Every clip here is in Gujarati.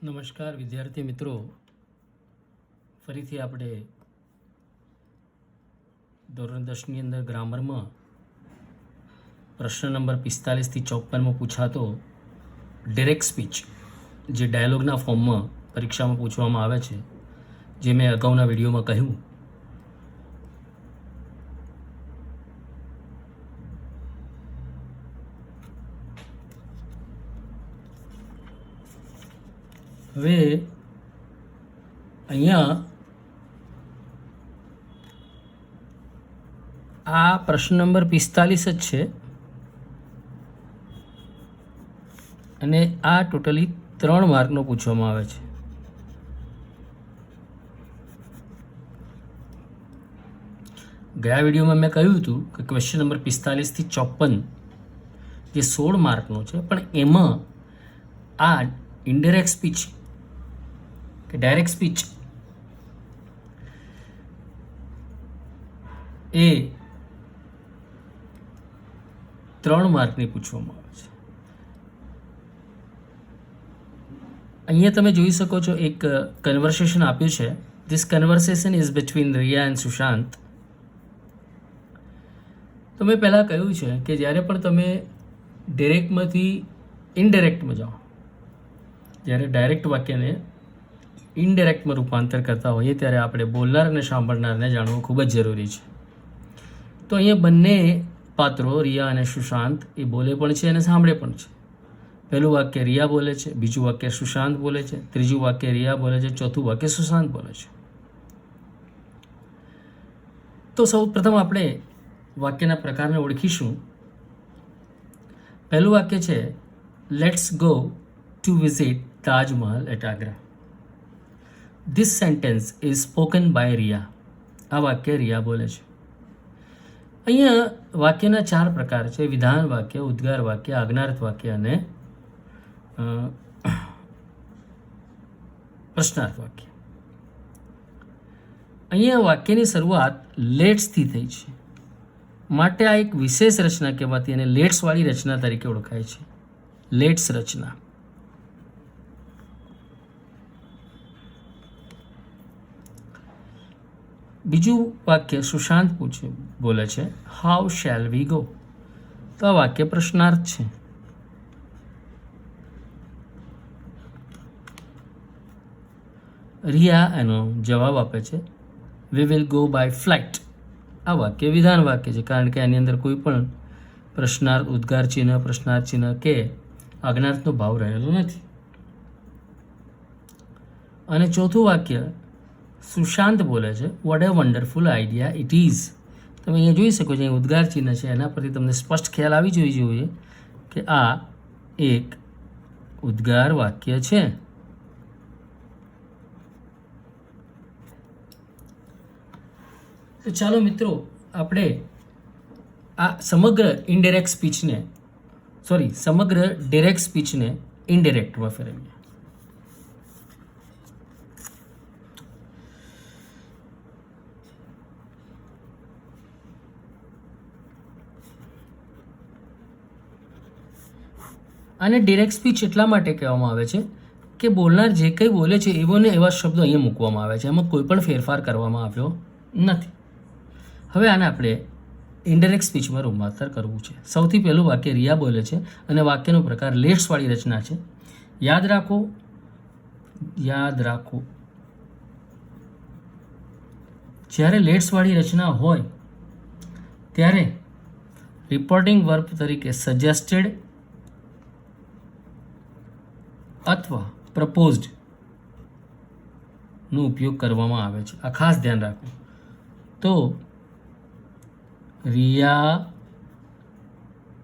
નમસ્કાર વિદ્યાર્થી મિત્રો, ફરીથી આપણે ધોરણ 10ની અંદર ગ્રામરમાં પ્રશ્ન નંબર 45થી 54માં પૂછાતો ડિરેક્ટ સ્પીચ જે ડાયલોગના ફોર્મમાં પરીક્ષામાં પૂછવામાં આવે છે, જે મેં અગાઉના વિડીયોમાં કહ્યું. હવે અહીંયા આ પ્રશ્ન નંબર 45 જ છે અને આ ટોટલી 3 માર્કનો પૂછવામાં આવે છે. ગયા વિડીયોમાં મેં કહ્યું હતું કે ક્વેશ્ચન નંબર 45થી 54 જે 16 માર્કનો છે, પણ એમાં આ ઇનડાયરેક્ટ સ્પીચ કે ડાયરેક્ટ સ્પીચ એ 3 માર્કની પૂછવામાં આવે છે. અહીંયા તમે જોઈ શકો છો એક કન્વર્સેશન આપ્યું છે. This conversation is between Riya and Sushant. તો મેં પહેલાં કહ્યું છે કે જ્યારે પણ તમે ડિરેક્ટમાંથી ઇનડાયરેક્ટમાં જાઓ, જ્યારે ડાયરેક્ટ વાક્યને ઇનડાયરેક્ટમાં રૂપાંતર કરતા હોઈએ ત્યારે આપણે બોલનાર અને સાંભળનારને જાણવું ખૂબ જ જરૂરી છે. તો અહીંયા બંને પાત્રો રિયા અને સુશાંત એ બોલે પણ છે અને સાંભળે પણ છે. પહેલું વાક્ય રિયા બોલે છે, બીજું વાક્ય સુશાંત બોલે છે, ત્રીજું વાક્ય રિયા બોલે છે, ચોથું વાક્ય સુશાંત બોલે છે. તો સૌ પ્રથમ આપણે વાક્યના પ્રકારને ઓળખીશું. પહેલું વાક્ય છે let's go to visit Taj Mahal at Agra. This sentence is spoken by Riya. આ વાક્ય રિયા બોલે છે. અહીંયા વાક્યના 4 પ્રકાર છે: વિધાન વાક્ય, ઉદ્ગાર વાક્ય, આજ્ઞાર્થ વાક્ય અને પ્રશ્નાર્થ વાક્ય. અહીંયા વાક્યની શરૂઆત લેટ્સથી થઈ છે, માટે આ એક વિશેષ રચના કહેવાતી અને લેટ્સવાળી રચના તરીકે ઓળખાય છે. લેટ્સ રચના. બીજું વાક્ય સુશાંત બોલે છે હાઉ શેલ વી ગો. તો આ વાક્ય પ્રશ્નાર્થ છે. રિયા એનો જવાબ આપે છે we will go by flight. આ વાક્ય વિધાન વાક્ય છે, કારણ કે આની અંદર કોઈ પણ પ્રશ્નાર્થ, ઉદ્ગાર ચિહ્ન, પ્રશ્નાર્થ ચિહ્ન કે આજ્ઞાર્થનો ભાવ રહેલો નથી. અને ચોથું વાક્ય સુશાંત બોલે છે what a wonderful idea it is. તમે અહીંયા જોઈ શકો છો, અહીં ઉદ્ગાર ચિહ્ન છે, એના પરથી તમને સ્પષ્ટ ખ્યાલ આવી જોઈએ કે આ એક ઉદ્ગાર વાક્ય છે. તો ચાલો મિત્રો, આપણે આ સમગ્ર ડાયરેક્ટ સ્પીચને ઇનડાયરેક્ટમાં ફેરવીએ. આને ડિરેક્ટ સ્પીચ એટલા માટે કહેવામાં આવે છે કે બોલનાર જે કંઈ બોલે છે એવોને એવા શબ્દો અહીંયા મૂકવામાં આવે છે, એમાં કોઈ પણ ફેરફાર કરવામાં આવ્યો નથી. હવે આને આપણે ઇનડાયરેક્ટ સ્પીચમાં રૂપાંતર કરવું છે. સૌથી પહેલું વાક્ય રિયા બોલે છે અને વાક્યનો પ્રકાર લેટ્સવાળી રચના છે. યાદ રાખો જ્યારે લેટ્સવાળી રચના હોય ત્યારે રિપોર્ટિંગ વર્બ તરીકે સજેસ્ટેડ અથવા પ્રપોઝડ નો ઉપયોગ કરવામાં આવે છે. આ ખાસ ધ્યાન રાખો. તો રિયા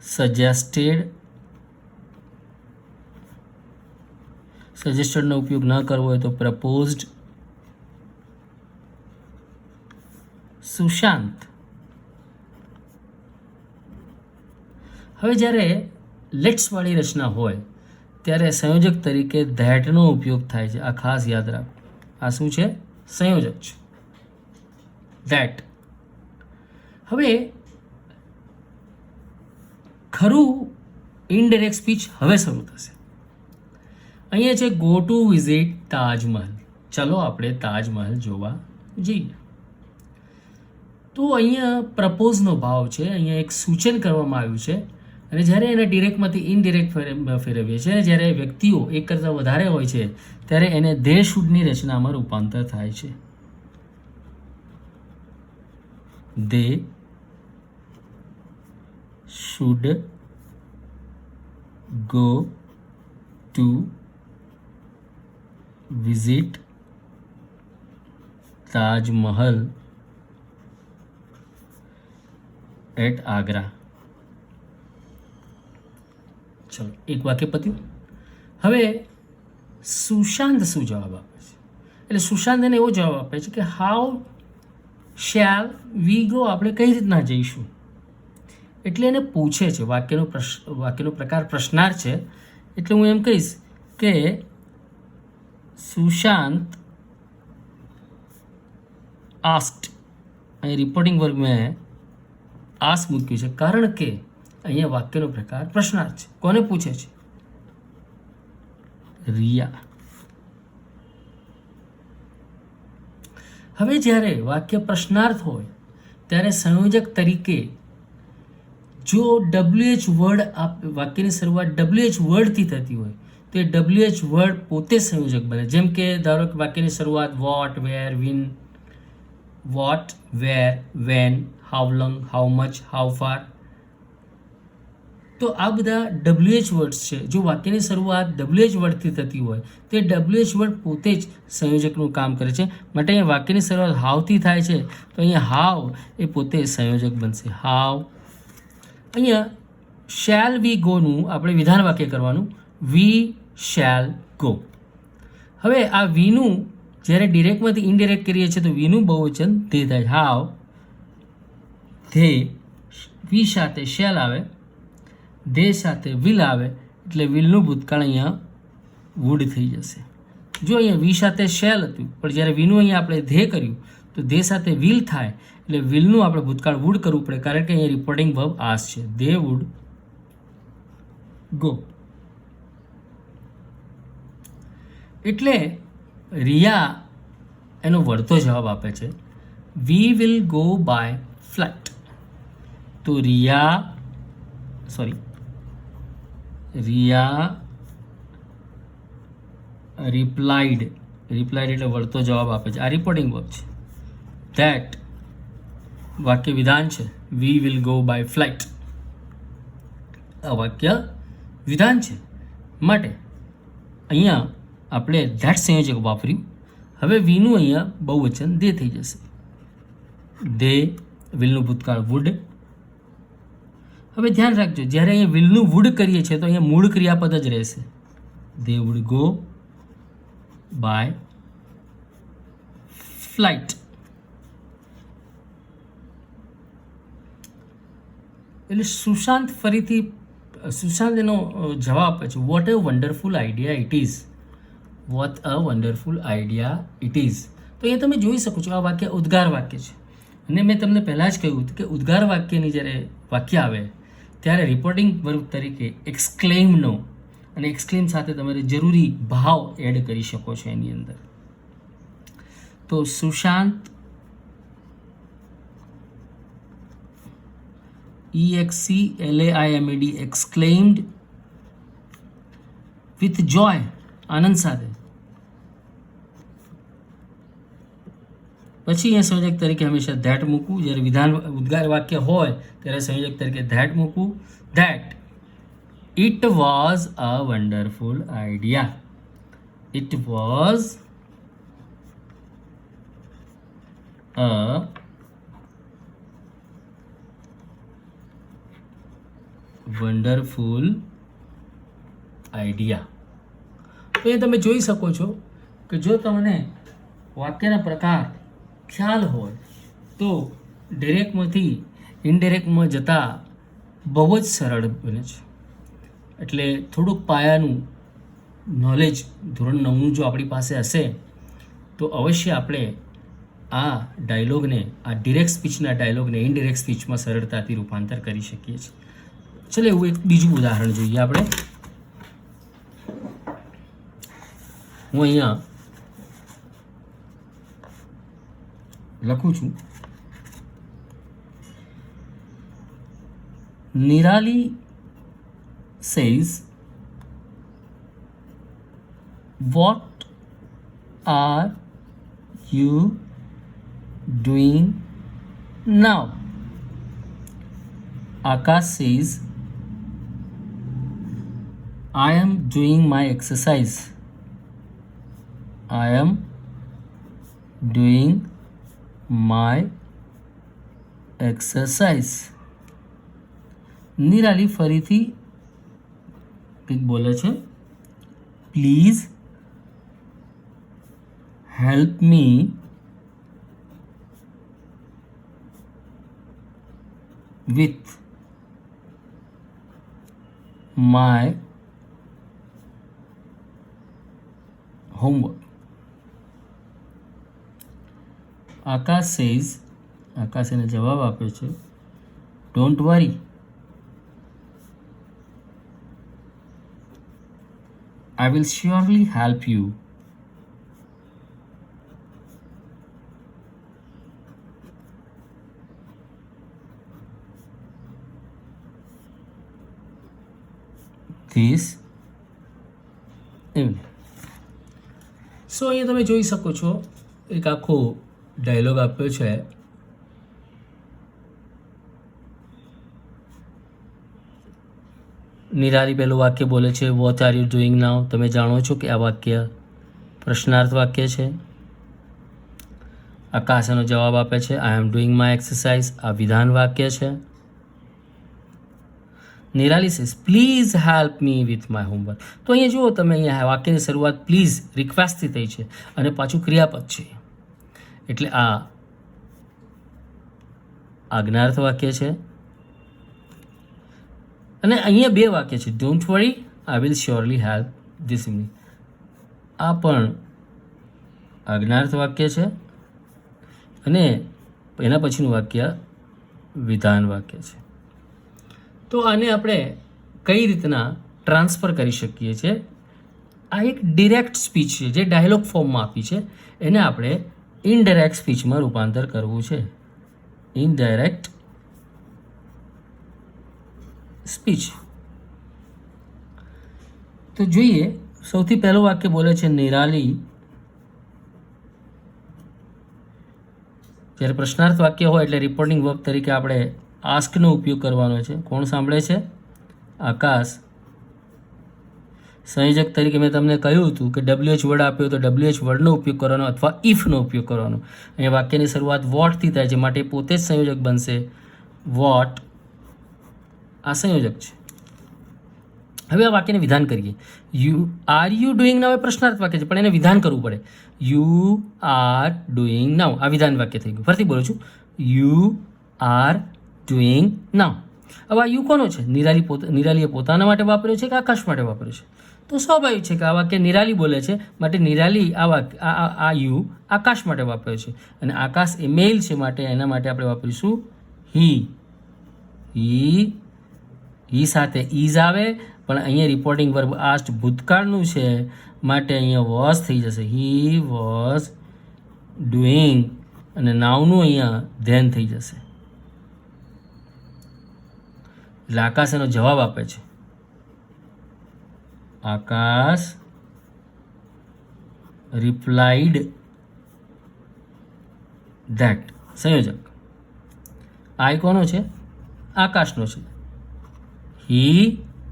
સજેસ્ટેડનો ઉપયોગ ન કરવો હોય તો પ્રપોઝડ. સુશાંત. હવે જ્યારે લેટ્સવાળી રચના હોય ત્યારે સંયોજક તરીકે ધેટનો ઉપયોગ થાય છે. આ ખાસ યાદ રાખો. આ શું છે? સંયોજક છે, ધેટ. હવે ખરું ઇનડાયરેક્ટ સ્પીચ હવે શરૂ થશે. અહીંયા છે ગો ટુ વિઝિટ તાજમહલ. ચલો આપણે તાજમહલ જોવા જઈએ. તો અહીંયા પ્રપોઝનો ભાવ છે, અહીંયા એક સૂચન કરવામાં આવ્યું છે. અને જ્યારે એને ડિરેક્ટમાંથી ઇનડિરેક્ટ ફેરવીએ છીએ, જ્યારે વ્યક્તિઓ એક કરતાં વધારે હોય છે ત્યારે એને ધે શુડની રચનામાં રૂપાંતર થાય છે. They should go to visit Taj Mahal at Agra. ચલો એક વાક્ય પત્યું. હવે સુશાંત શું જવાબ આપે છે? એટલે સુશાંત એને એવો જવાબ આપે છે કે હાઉ શેલ વી ગો, આપણે કઈ રીતના જઈશું. એટલે એને પૂછે છે, વાક્યનો પ્રકાર પ્રશ્નાર્થ છે. એટલે હું એમ કહીશ કે સુશાંત આસ્ક્ડ. અહીં રિપોર્ટિંગ વર્ગ મેં આસ્ક મૂક્યું છે કારણ કે અહીંયા વાક્યનો પ્રકાર પ્રશ્નાર્થ છે. કોને પૂછે છે? રિયા. હવે જ્યારે વાક્ય પ્રશ્નાર્થ હોય ત્યારે સંયોજક તરીકે જો WH વર્ડ, વાક્યની શરૂઆત WH વર્ડથી થતી હોય તો એ WH વર્ડ પોતે સંયોજક બને. જેમ કે ધારો કે વાક્યની શરૂઆત what, where, when, what, where, when, how long, how much, how far. તો આ બધા WH વર્ડ્સ છે. જો વાક્યની શરૂઆત WH વર્ડથી થતી હોય તો એ WH વર્ડ પોતે જ સંયોજકનું કામ કરે છે. માટે અહીંયા વાક્યની શરૂઆત હાવથી થાય છે તો અહીંયા હાવ એ પોતે સંયોજક બનશે. હાવ. અહીંયા શેલ વી ગોનું આપણે વિધાન વાક્ય કરવાનું. We shall go. હવે આ વીનું જ્યારે ડિરેક્ટમાંથી ઇનડિરેક્ટ કરીએ છીએ તો વીનું બહુવચન ધે થાય. હાવ, ધે, વી સાથે શેલ આવે, ધે સાથે વિલ આવે એટલે વિલનું ભૂતકાળ અહીંયા વુડ થઈ જશે. જો અહીંયા વી સાથે શેલ હતું પણ જ્યારે વીનું અહીંયા આપણે ધે કર્યું તો ધે સાથે વિલ થાય એટલે વિલનું આપણે ભૂતકાળ વુડ કરવું પડે કારણ કે અહીંયા રિપોર્ટિંગ વર્બ આસ છે. They would go. એટલે રિયા એનો વળતો જવાબ આપે છે we will go by flight. તો રિયા રિપ્લાઇડ એટલે વળતો જવાબ આપે છે. આ રિપોર્ટિંગ વર્બ છે. ધેટ વાક્ય વિધાન છે. We will go by flight આ વાક્ય વિધાન છે. માટે અહીંયા આપણે ધેટ સંયોજક વાપર્યું. હવે વીનું અહીંયા બહુવચન દે થઈ જશે. દે, વિલનું ભૂતકાળ વુડ. હવે ધ્યાન રાખજો જ્યારે અહીંયા વિલનું વુડ કરીએ છીએ તો અહીંયા મૂળ ક્રિયાપદ જ રહેશે. They would go by flight. એટલે સુશાંત એનો જવાબ આપે છે what a wonderful idea it is. What a wonderful idea it is. તો અહીંયા તમે જોઈ શકો છો આ વાક્ય ઉદ્ગાર વાક્ય છે. અને મેં તમને પહેલાં જ કહ્યું હતું કે ઉદ્ગાર વાક્યની જ્યારે વાક્ય આવે ત્યારે રિપોર્ટિંગ વર્બ તરીકે એક્સક્લેમનો અને એક્સક્લેમ સાથે તમારે જરૂરી ભાવ એડ કરી શકો છો એની અંદર. તો Sushant EXCLAIMED exclaimed with joy, આનંદ સાથે. પછી અહીંયા સંયોજક તરીકે હંમેશા ધેટ મૂકવું. જ્યારે વિધાન ઉદ્ગાર વાક્ય હોય ત્યારે સંયોજક તરીકે ધેટ મૂકવું. That it was a wonderful idea. It was a wonderful idea. તો એ તમે જોઈ શકો છો કે જો તમને વાક્યના પ્રકાર ખ્યાલ હોય તો ડિરેક્ટમાંથી ઇનડિરેક્ટમાં જતાં બહુ જ સરળ બને છે. એટલે થોડુંક પાયાનું નોલેજ ધોરણ 9નું જો આપણી પાસે હશે તો અવશ્ય આપણે આ ડાયલોગને, આ ડિરેક્ટ સ્પીચના ડાયલોગને ઇનડિરેક્ટ સ્પીચમાં સરળતાથી રૂપાંતર કરી શકીએ છીએ. ચલો એવું એક બીજું ઉદાહરણ જોઈએ આપણે. હું અહીંયા લખું છું, Nirali says, what are you doing now? Akash says, I am doing my exercise. I am doing my exercise. Nirali ફરીથી કંઈક બોલે છે, please help me with my homework. Akash says, Akash એને જવાબ આપ્યો છે, don't worry, I will surely help you. This evening. So અહીંયા તમે જોઈ શકો છો એક આખો ડાયલોગ આપ્યો છે. નિરાલી પહેલું વાક્ય બોલે છે, વોટ આર યુ ડુઈંગ નાઉ. તમે જાણો છો કે આ વાક્ય પ્રશ્નાર્થ વાક્ય છે. આકાશ એનો જવાબ આપે છે, આઈ એમ ડુઈંગ માય એક્સરસાઇઝ. આ વિધાન વાક્ય છે. Nirali says, please help me with my homework. તો અહીંયા જુઓ તમે, અહીંયા વાક્યની શરૂઆત પ્લીઝ રિક્વેસ્ટથી થઈ છે અને પાછું ક્રિયાપદ છે, એટલે આ આજ્ઞાર્થ વાક્ય છે. અને અહીંયા બે વાક્ય છે, don't worry, I will surely help this evening. આ પણ આજ્ઞાર્થ વાક્ય છે અને એના પછીનું વાક્ય વિધાન વાક્ય છે. તો આને આપણે કઈ રીતના ટ્રાન્સફર કરી શકીએ છીએ? આ એક ડિરેક્ટ સ્પીચ છે જે ડાયલોગ ફોર્મમાં આપી છે, એને આપણે ઇનડાયરેક્ટ સ્પીચમાં રૂપાંતર કરવું છે. Indirect speech. તો જોઈએ, સૌથી પહેલું વાક્ય બોલે છે, નિરાલી. જ્યારે પ્રશ્નાર્થ વાક્ય હોય એટલે રિપોર્ટિંગ વર્બ તરીકે આપણે આસ્કનો ઉપયોગ કરવાનો છે. કોણ સાંભળે છે? આકાશ. સંયોજક તરીકે મેં તમને કહ્યું હતું કે WH વર્ડ આપ્યો તો WH વર્ડનો ઉપયોગ કરવાનો અથવા ઇફનો ઉપયોગ કરવાનો. અહીંયા વાક્યની શરૂઆત વોટથી થાય છે, માટે પોતે જ સંયોજક બનશે. વોટ આ સંયોજક છે. હવે આ વાક્યને વિધાન કરીએ. આર યુ ડુઈંગ નાઉ એ પ્રશ્નાર્થ વાક્ય છે, પણ એને વિધાન કરવું પડે. યુ આર ડુઈંગ નાઉ આ વિધાન વાક્ય થઈ ગયું. ફરીથી બોલું છું, યુ આર ડુઈંગ નાઉ. હવે આ યુ કોનો છે? નિરાલીએ પોતાના માટે વાપર્યો છે કે આકાશ માટે વાપર્યો છે? તો સ્વાભાવિક છે કે આ વાક્ય નિરાલી બોલે છે, માટે નિરાલી આ યુ આકાશ માટે વાપર્યો છે. અને આકાશ એ મેલ છે, માટે એના માટે આપણે વાપરીશું હી. હી સાથે ઇઝ આવે, પણ અહીંયા રિપોર્ટિંગ વર્બ આસ્ટ ભૂતકાળનું છે, માટે અહીંયા વોઝ થઈ જશે. હી વોઝ ડુઈંગ, અને નાવનું અહીંયા ધેન થઈ જશે. એટલે આકાશ એનો જવાબ આપે છે. આકાશ રિપ્લાઇડ ધેટ. સંયોજક આઈ કોનો છે? આકાશનો છે. હી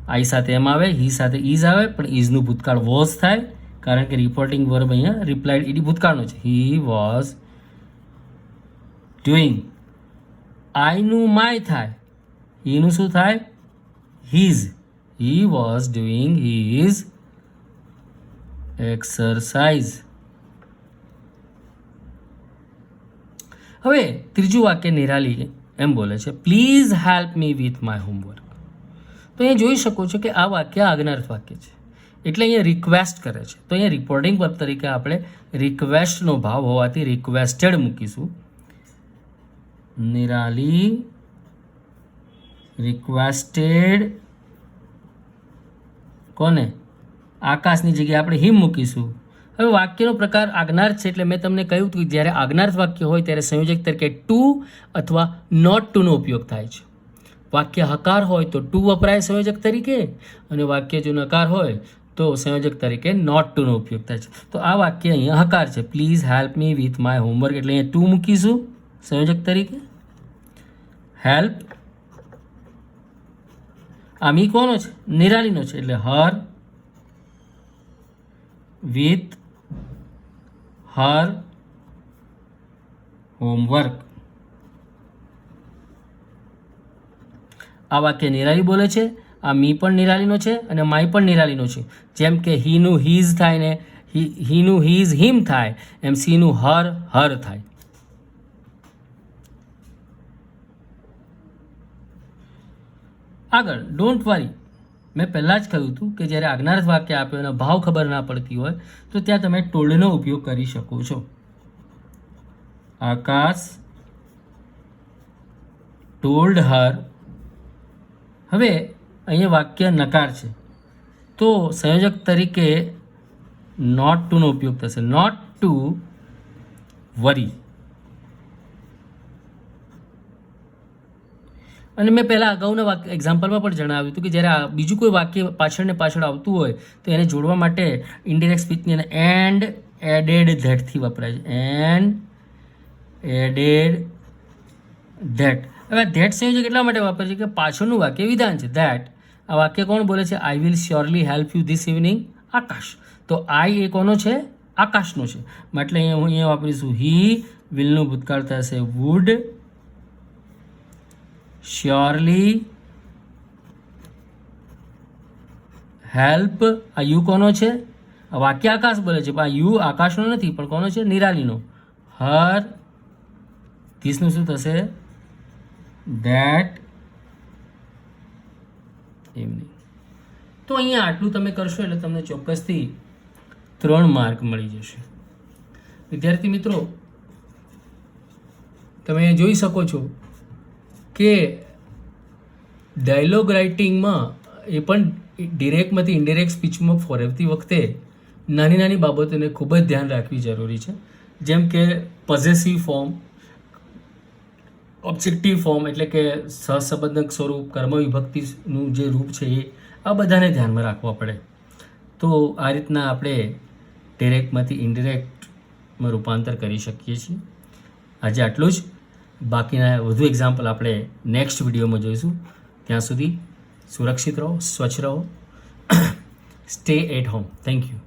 આઈ સાથે એમ આવે, હી સાથે ઇઝ આવે, પણ ઇઝનું ભૂતકાળ વોઝ થાય, કારણ કે રિપોર્ટિંગ વર્બ અહીંયા રિપ્લાઇડ ઈડી ભૂતકાળનો છે. He was doing. આઈનું માય થાય, હીનું શું થાય? His. He was doing his exercise. હવે ત્રીજું વાક્ય નિરાલી એમ બોલે છે, please help me with my homework. તો અહીંયા જોઈ શકો છો કે આ વાક્ય આજ્ઞાર્થ વાક્ય છે, એટલે અહીંયા રિક્વેસ્ટ કરે છે. તો અહીંયા રિપોર્ટિંગ વર્બ તરીકે આપણે રિક્વેસ્ટનો ભાવ હોવાથી રિક્વેસ્ટેડ મૂકીશું. નિરાલી રિક્વેસ્ટેડ કોને? આકાશની જગ્યાએ આપણે હિમ મૂકીશું. હવે વાક્યનો પ્રકાર આજ્ઞાર્થ છે, એટલે મેં તમને કહ્યું હતું કે જ્યારે આજ્ઞાર્થ વાક્ય હોય ત્યારે સંયોજક તરીકે ટુ અથવા નોટ ટુનો ઉપયોગ થાય છે. વાક્ય હકાર હોય તો ટુ વપરાય સંયોજક તરીકે, અને વાક્ય જો નકાર હોય તો સંયોજક તરીકે નોટ ટુનો ઉપયોગ થાય છે. તો આ વાક્ય અહીંયા હકાર છે, please help me with my homework, એટલે અહીંયા ટુ મૂકીશું સંયોજક તરીકે. હેલ્પ, આ મી કોનો છે? નિરાલીનો છે, એટલે હર વિથ હર હોમવર્ક. આ વાક્ય નિરાલી બોલે છે, આ મી પણ નિરાલીનો છે અને માય પણ નિરાલીનો છે. જેમ કે હીનું હીઝ થાય ને હીનું હીઝ હિમ થાય, એમ સીનું હર હર થાય. આગળ ડોન્ટ વરી, મેં પહેલાં જ કહ્યું હતું કે જ્યારે આજ્ઞાર્થ વાક્ય આપ્યો અને ભાવ ખબર ના પડતી હોય તો ત્યાં તમે ટોલ્ડનો ઉપયોગ કરી શકો છો. આકાશ ટોલ્ડ હર. હવે અહીંયા વાક્ય નકાર છે તો સંયોજક તરીકે નોટ ટુનો ઉપયોગ થશે, નોટ ટુ વરી. અને મેં પહેલાં અગાઉના વાક્ય એક્ઝામ્પલમાં પણ જણાવ્યું હતું કે જ્યારે બીજું કોઈ વાક્ય પાછળ આવતું હોય તો એને જોડવા માટે ઇનડિરેક્ટ સ્પીચની અને એન્ડ એડેડ ધેટથી વપરાય છે. And added that. હવે ધેટ સંયોજક એટલા માટે વાપરે છે કે પાછળનું વાક્ય વિધાન છે. ધેટ, આ વાક્ય કોણ બોલે છે? I will surely help you this evening, Akash. તો આઈ એ કોનો છે? આકાશનો છે. એટલે અહીંયા વાપરીશું હી. વિલનું ભૂતકાળ થશે વુડ. શ્યોરલી હેલ્પ, આ યુ કોનો છે? આ વાક્ય આકાશ બોલે છે, પણ આ યુ આકાશનો નથી, પણ કોનો છે? નિરાલીનો. હર ધીસનું શું થશે? ધેટ એમની. તો અહીંયા આટલું તમે કરશો એટલે તમને ચોક્કસથી 3 માર્ક મળી જશે. વિદ્યાર્થી મિત્રો, તમે જોઈ શકો છો કે ડાયલોગ રાઇટિંગમાં એ પણ ડિરેક્ટમાંથી ઇનડિરેક્ટ સ્પીચમાં ફેરવતી વખતે નાની બાબતોને ખૂબ જ ધ્યાન રાખવી જરૂરી છે. જેમ કે પોઝેસિવ ફોર્મ, ઓબ્જેક્ટિવ ફોર્મ એટલે કે સહસંબંધક સ્વરૂપ, કર્મ વિભક્તિનું જે રૂપ છે એ આ બધાને ધ્યાનમાં રાખવા પડે. તો આ રીતના આપણે ડિરેક્ટમાંથી ઇનડિરેક્ટમાં રૂપાંતર કરી શકીએ છીએ. આજે આટલું જ. બાકીના વધુ એક્ઝામ્પલ આપણે નેક્સ્ટ વિડીયોમાં જોઈશું. ત્યાં સુધી સુરક્ષિત રહો, સ્વચ્છ રહો. Stay at home. Thank you.